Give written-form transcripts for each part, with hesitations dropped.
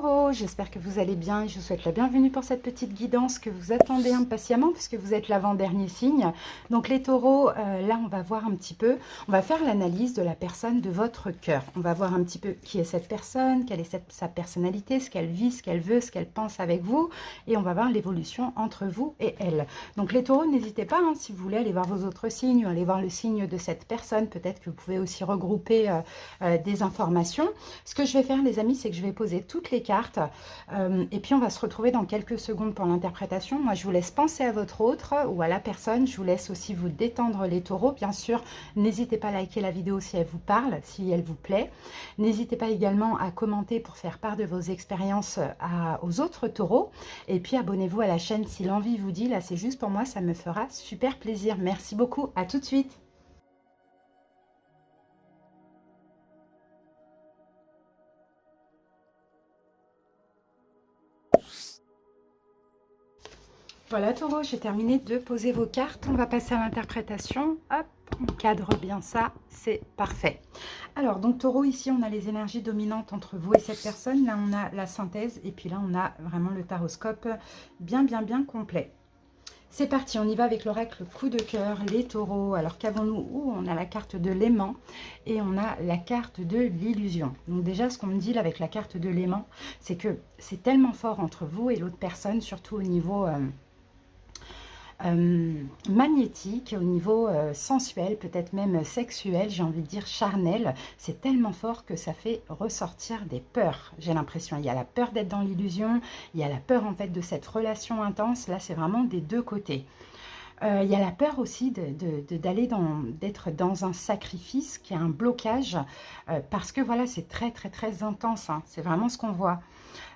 Taureau, j'espère que vous allez bien et je vous souhaite la bienvenue pour cette petite guidance que vous attendez impatiemment puisque vous êtes l'avant-dernier signe. Donc les taureaux, là on va voir un petit peu, on va faire l'analyse de la personne de votre cœur. On va voir un petit peu qui est cette personne, quelle est sa personnalité, ce qu'elle vit, ce qu'elle veut, ce qu'elle pense avec vous et on va voir l'évolution entre vous et elle. Donc les taureaux, n'hésitez pas, hein, si vous voulez aller voir vos autres signes ou aller voir le signe de cette personne, peut-être que vous pouvez aussi regrouper des informations. Ce que je vais faire les amis, c'est que je vais poser toutes les cartes et puis on va se retrouver dans quelques secondes pour l'interprétation. Moi je vous laisse penser à votre autre ou à la personne, je vous laisse aussi vous détendre les taureaux. Bien sûr, n'hésitez pas à liker la vidéo si elle vous parle, si elle vous plaît. N'hésitez pas également à commenter pour faire part de vos expériences aux autres taureaux. Et puis abonnez-vous à la chaîne si l'envie vous dit, là c'est juste pour moi, ça me fera super plaisir. Merci beaucoup, à tout de suite. Voilà Taureau, j'ai terminé de poser vos cartes. On va passer à l'interprétation. Hop, on cadre bien ça, c'est parfait. Alors donc Taureau, ici on a les énergies dominantes entre vous et cette personne. Là on a la synthèse et puis là on a vraiment le taroscope bien complet. C'est parti, on y va avec l'oracle coup de cœur, les taureaux. Alors qu'avons-nous? On a la carte de l'aimant et on a la carte de l'illusion. Donc déjà, ce qu'on me dit là avec la carte de l'aimant, c'est que c'est tellement fort entre vous et l'autre personne, surtout au niveau magnétique, au niveau sensuel, peut-être même sexuel, j'ai envie de dire charnel. C'est tellement fort que ça fait ressortir des peurs, j'ai l'impression. Il y a la peur d'être dans l'illusion, il y a la peur en fait de cette relation intense. Là, c'est vraiment des deux côtés. Il y a la peur aussi d'être dans un sacrifice qui est un blocage parce que voilà, c'est très intense, hein. C'est vraiment ce qu'on voit.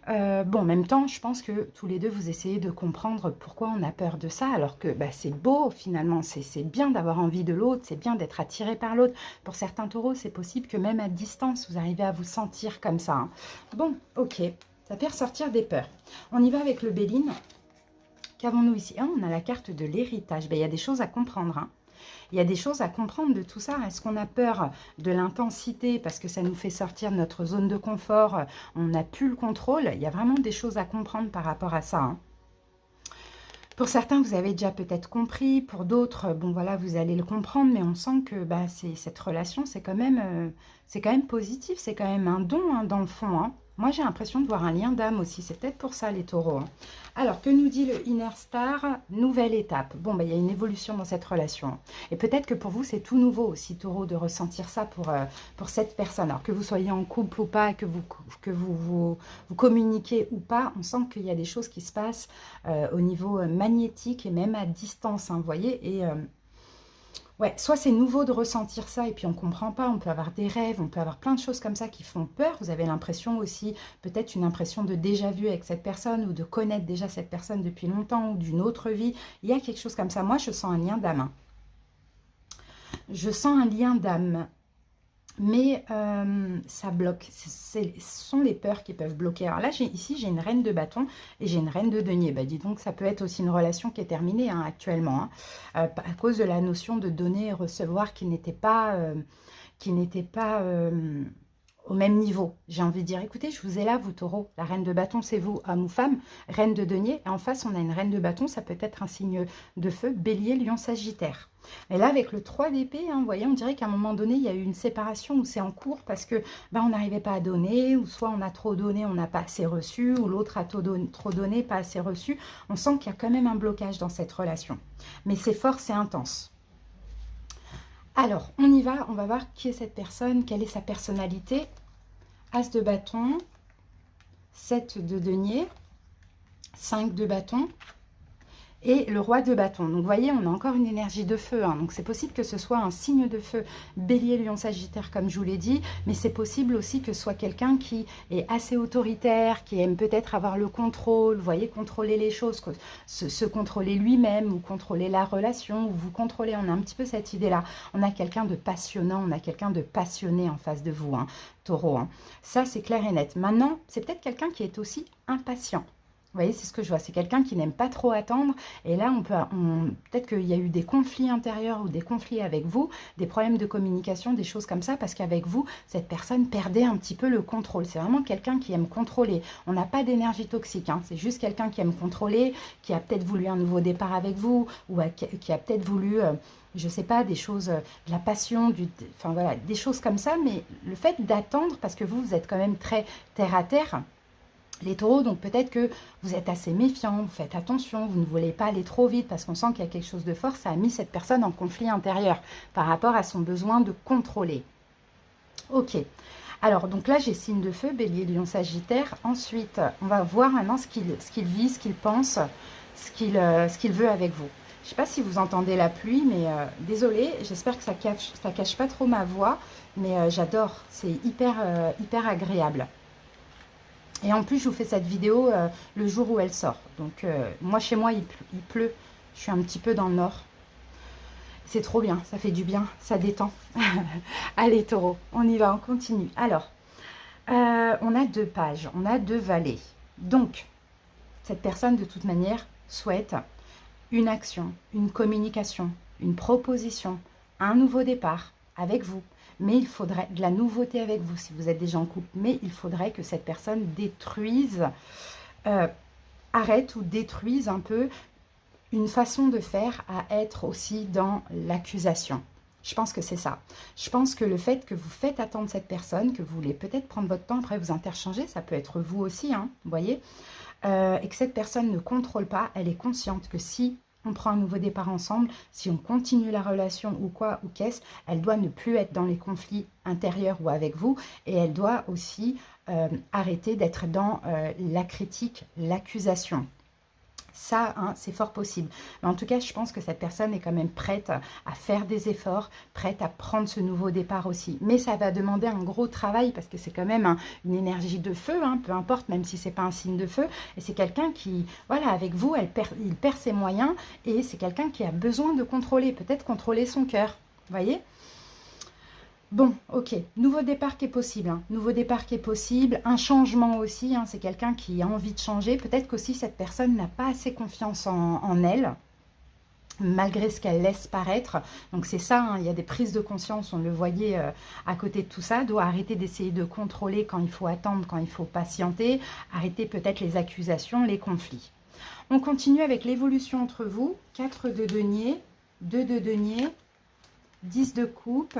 Bon, en même temps, je pense que tous les deux, vous essayez de comprendre pourquoi on a peur de ça, alors que bah, c'est beau finalement, c'est bien d'avoir envie de l'autre, c'est bien d'être attiré par l'autre. Pour certains taureaux, c'est possible que même à distance, vous arrivez à vous sentir comme ça, hein. Bon, ok, ça fait ressortir des peurs. On y va avec le Béline. Qu'avons-nous ici? On a la carte de l'héritage. Ben, il y a des choses à comprendre, hein. Il y a des choses à comprendre de tout ça. Est-ce qu'on a peur de l'intensité parce que ça nous fait sortir de notre zone de confort? On n'a plus le contrôle. Il y a vraiment des choses à comprendre par rapport à ça, hein. Pour certains, vous avez déjà peut-être compris. Pour d'autres, bon voilà, vous allez le comprendre. Mais on sent que bah, cette relation, c'est quand même positif. C'est quand même un don, hein, dans le fond, hein. Moi, j'ai l'impression de voir un lien d'âme aussi. C'est peut-être pour ça, les taureaux, hein. Alors, que nous dit le Inner Star? Nouvelle étape. Bon, bah, il y a une évolution dans cette relation. Et peut-être que pour vous, c'est tout nouveau aussi, taureau, de ressentir ça pour cette personne. Alors, que vous soyez en couple ou pas, que vous communiquez ou pas, on sent qu'il y a des choses qui se passent au niveau magnétique et même à distance, hein, vous voyez. Et ouais, soit c'est nouveau de ressentir ça et puis on ne comprend pas, on peut avoir des rêves, on peut avoir plein de choses comme ça qui font peur. Vous avez l'impression aussi, peut-être une impression de déjà-vu avec cette personne ou de connaître déjà cette personne depuis longtemps ou d'une autre vie. Il y a quelque chose comme ça. Moi, je sens un lien d'âme, hein. Je sens un lien d'âme. Mais ça bloque. Ce sont les peurs qui peuvent bloquer. Alors là, ici, j'ai une reine de bâton et j'ai une reine de denier. Bah, dis donc, ça peut être aussi une relation qui est terminée, hein, actuellement, hein, à cause de la notion de donner et recevoir qui n'était pas, au même niveau. J'ai envie de dire, écoutez, je vous ai là, vous taureaux. La reine de bâton, c'est vous, homme ou femme. Reine de denier. Et en face, on a une reine de bâton. Ça peut être un signe de feu, bélier, lion, sagittaire. Et là, avec le 3 d'épée, hein, vous voyez, on dirait qu'à un moment donné, il y a eu une séparation où c'est en cours parce que on n'arrivait pas à donner, ou soit on a trop donné, on n'a pas assez reçu, ou l'autre a trop donné, pas assez reçu. On sent qu'il y a quand même un blocage dans cette relation. Mais c'est fort, c'est intense. Alors, on y va, on va voir qui est cette personne, quelle est sa personnalité. As de bâton, 7 de denier, 5 de bâton et le roi de bâton. Donc, vous voyez, on a encore une énergie de feu, hein. Donc, c'est possible que ce soit un signe de feu, bélier, lion, sagittaire, comme je vous l'ai dit. Mais c'est possible aussi que ce soit quelqu'un qui est assez autoritaire, qui aime peut-être avoir le contrôle, vous voyez, contrôler les choses, se contrôler lui-même ou contrôler la relation, ou vous contrôler. On a un petit peu cette idée-là. On a quelqu'un de passionnant, on a quelqu'un de passionné en face de vous, hein, taureau, hein. Ça, c'est clair et net. Maintenant, c'est peut-être quelqu'un qui est aussi impatient. Vous voyez, c'est ce que je vois. C'est quelqu'un qui n'aime pas trop attendre. Et là, peut-être qu'il y a eu des conflits intérieurs ou des conflits avec vous, des problèmes de communication, des choses comme ça, parce qu'avec vous, cette personne perdait un petit peu le contrôle. C'est vraiment quelqu'un qui aime contrôler. On n'a pas d'énergie toxique, hein. C'est juste quelqu'un qui aime contrôler, qui a peut-être voulu un nouveau départ avec vous, ou qui a peut-être voulu... je ne sais pas, des choses, de la passion, enfin voilà, des choses comme ça. Mais le fait d'attendre, parce que vous êtes quand même très terre à terre, les taureaux, donc peut-être que vous êtes assez méfiant, vous faites attention, vous ne voulez pas aller trop vite parce qu'on sent qu'il y a quelque chose de fort. Ça a mis cette personne en conflit intérieur par rapport à son besoin de contrôler. Ok. Alors, donc là, j'ai signe de feu, bélier, lion, sagittaire. Ensuite, on va voir maintenant ce qu'il vit, ce qu'il pense, ce qu'il veut avec vous. Je ne sais pas si vous entendez la pluie, mais désolée, j'espère que ça cache pas trop ma voix, mais j'adore, c'est hyper agréable. Et en plus, je vous fais cette vidéo le jour où elle sort. Donc, moi, chez moi, il pleut. Je suis un petit peu dans le nord. C'est trop bien, ça fait du bien, ça détend. Allez, taureau, on y va, on continue. Alors, on a 2 pages, on a 2 valets. Donc, cette personne, de toute manière, souhaite une action, une communication, une proposition, un nouveau départ avec vous. Mais il faudrait de la nouveauté avec vous, si vous êtes déjà en couple. Mais il faudrait que cette personne détruise, arrête ou détruise un peu une façon de faire à être aussi dans l'accusation. Je pense que c'est ça. Je pense que le fait que vous faites attendre cette personne, que vous voulez peut-être prendre votre temps, après vous interchanger, ça peut être vous aussi, hein, vous voyez, et que cette personne ne contrôle pas, elle est consciente que si on prend un nouveau départ ensemble, si on continue la relation ou quoi, ou qu'est-ce, elle doit ne plus être dans les conflits intérieurs ou avec vous, et elle doit aussi arrêter d'être dans la critique, l'accusation. Ça, hein, c'est fort possible. Mais en tout cas, je pense que cette personne est quand même prête à faire des efforts, prête à prendre ce nouveau départ aussi. Mais ça va demander un gros travail parce que c'est quand même une énergie de feu, hein, peu importe, même si ce n'est pas un signe de feu. Et c'est quelqu'un qui, voilà, avec vous, il perd ses moyens et c'est quelqu'un qui a besoin de contrôler, peut-être contrôler son cœur. Vous voyez ? Bon, ok, nouveau départ qui est possible, hein. Nouveau départ qui est possible, un changement aussi, hein. C'est quelqu'un qui a envie de changer. Peut-être qu'aussi cette personne n'a pas assez confiance en elle, malgré ce qu'elle laisse paraître. Donc c'est ça, hein, il y a des prises de conscience, on le voyait à côté de tout ça, doit arrêter d'essayer de contrôler quand il faut attendre, quand il faut patienter, arrêter peut-être les accusations, les conflits. On continue avec l'évolution entre vous, 4 de denier, 2 de denier, 10 de coupe,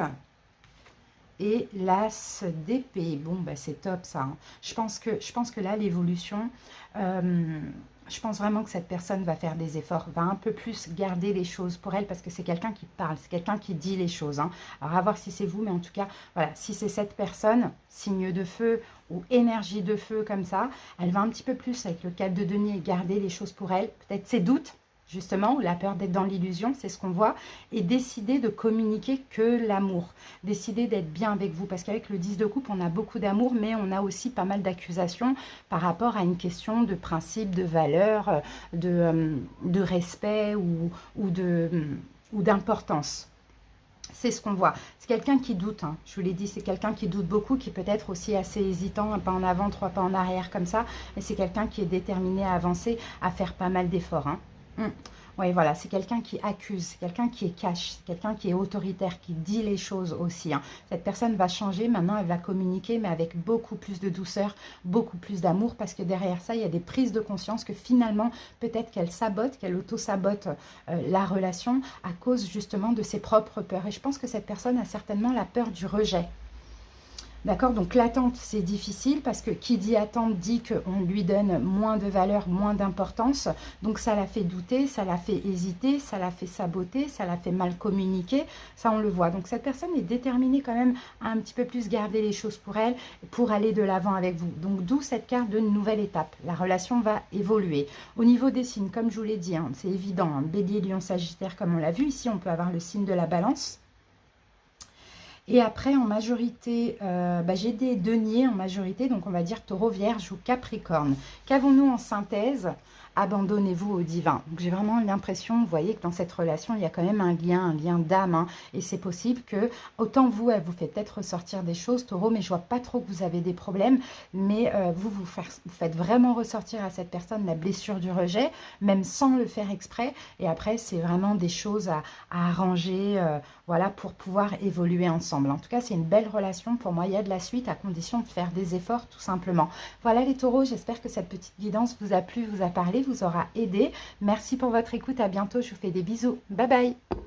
et l'as d'épée. Bon, bah, c'est top ça, hein. Je pense que là, l'évolution, je pense vraiment que cette personne va faire des efforts, va un peu plus garder les choses pour elle, parce que c'est quelqu'un qui parle, c'est quelqu'un qui dit les choses, hein. Alors, à voir si c'est vous, mais en tout cas, voilà, si c'est cette personne, signe de feu ou énergie de feu comme ça, elle va un petit peu plus, avec le 4 de denier, garder les choses pour elle, peut-être ses doutes, justement, ou la peur d'être dans l'illusion, c'est ce qu'on voit, et décider de communiquer que l'amour, décider d'être bien avec vous, parce qu'avec le 10 de coupe, on a beaucoup d'amour, mais on a aussi pas mal d'accusations par rapport à une question de principe, de valeur, de respect ou d'importance. C'est ce qu'on voit. C'est quelqu'un qui doute, hein. Je vous l'ai dit, c'est quelqu'un qui doute beaucoup, qui peut être aussi assez hésitant, un pas en avant, 3 pas en arrière comme ça, mais c'est quelqu'un qui est déterminé à avancer, à faire pas mal d'efforts, hein. Oui, voilà, c'est quelqu'un qui accuse, c'est quelqu'un qui est cash, c'est quelqu'un qui est autoritaire, qui dit les choses aussi, hein. Cette personne va changer, maintenant elle va communiquer, mais avec beaucoup plus de douceur, beaucoup plus d'amour, parce que derrière ça, il y a des prises de conscience que finalement, peut-être qu'elle sabote, qu'elle auto-sabote la relation à cause justement de ses propres peurs. Et je pense que cette personne a certainement la peur du rejet. D'accord, donc l'attente, c'est difficile parce que qui dit attente dit qu'on lui donne moins de valeur, moins d'importance. Donc ça la fait douter, ça la fait hésiter, ça la fait saboter, ça la fait mal communiquer. Ça, on le voit. Donc cette personne est déterminée quand même à un petit peu plus garder les choses pour elle, pour aller de l'avant avec vous. Donc d'où cette carte de nouvelle étape. La relation va évoluer. Au niveau des signes, comme je vous l'ai dit, hein, c'est évident, hein, Bélier, Lion, Sagittaire, comme on l'a vu. Ici, on peut avoir le signe de la Balance. Et après, en majorité, j'ai des deniers en majorité, donc on va dire Taureau, Vierge ou Capricorne. Qu'avons-nous en synthèse? abandonnez-vous au divin. Donc j'ai vraiment l'impression, vous voyez, que dans cette relation, il y a quand même un lien d'âme, hein, et c'est possible que, autant vous, elle vous fait peut-être ressortir des choses, Taureau, mais je vois pas trop que vous avez des problèmes, mais vous faites vraiment ressortir à cette personne la blessure du rejet, même sans le faire exprès, et après, c'est vraiment des choses à arranger, voilà, pour pouvoir évoluer ensemble. En tout cas, c'est une belle relation pour moi, il y a de la suite à condition de faire des efforts, tout simplement. Voilà les taureaux, j'espère que cette petite guidance vous a plu, vous a parlé, vous aura aidé. Merci pour votre écoute, à bientôt, je vous fais des bisous. Bye bye.